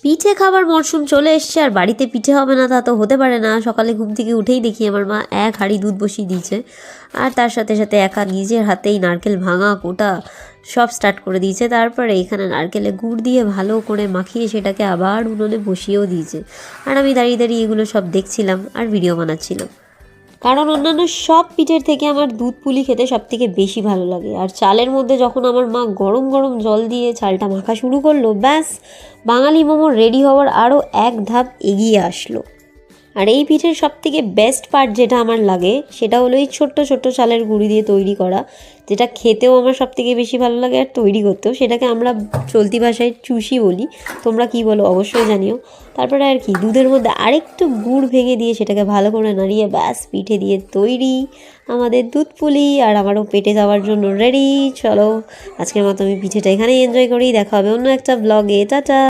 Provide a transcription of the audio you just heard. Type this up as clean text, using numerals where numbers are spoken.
পিঠে খাবার মরশুম চলে এসছে, আর বাড়িতে পিঠে হবে না তা তো হতে পারে না। সকালে ঘুম থেকে উঠেই দেখি আমার মা এক হাঁড়ি দুধ বসিয়ে দিয়েছে, আর তার সাথে সাথে একা নিজের হাতেই নারকেল ভাঙা কোটা সব স্টার্ট করে দিয়েছে। তারপরে এখানে নারকেলে গুড় দিয়ে ভালো করে মাখিয়ে সেটাকে আবার উনুনে বসিয়েও দিয়েছে। আর আমি দাঁড়িয়ে দাঁড়িয়ে এগুলো সব দেখছিলাম আর ভিডিও বানাচ্ছিলাম, কারণ অন্যান্য সব পিঠের থেকে আমার দুধ পুলি খেতে সবথেকে বেশি ভালো লাগে। আর চালের মধ্যে যখন আমার মা গরম গরম জল দিয়ে চালটা মাখা শুরু করলো, ব্যাস বাঙালি মোমো রেডি হওয়ার আরও এক ধাপ এগিয়ে আসলো। আর এই পিঠের সবথেকে বেস্ট পার্ট যেটা আমার লাগে সেটা হলো এই ছোট্ট ছোট্ট চালের গুঁড়ি দিয়ে তৈরি করা, যেটা খেতেও আমার সবথেকে বেশি ভালো লাগে আর তৈরি করতেও। সেটাকে আমরা চলতি ভাষায় চুষি বলি, তোমরা কি বলো অবশ্যই জানিও। তারপরে আর কি দুধের মধ্যে আরেকটু গুড় ভেঙে দিয়ে সেটাকে ভালো করে নাড়িয়ে ব্যাস পিঠে দিয়ে তৈরি আমাদের দুধ পুলি। আর আমারও পেটে যাওয়ার জন্য রেডি। চলো আজকের মতো আমি পিঠেটা এখানেই এনজয় করি, দেখা হবে অন্য একটা ব্লগে। টাটা।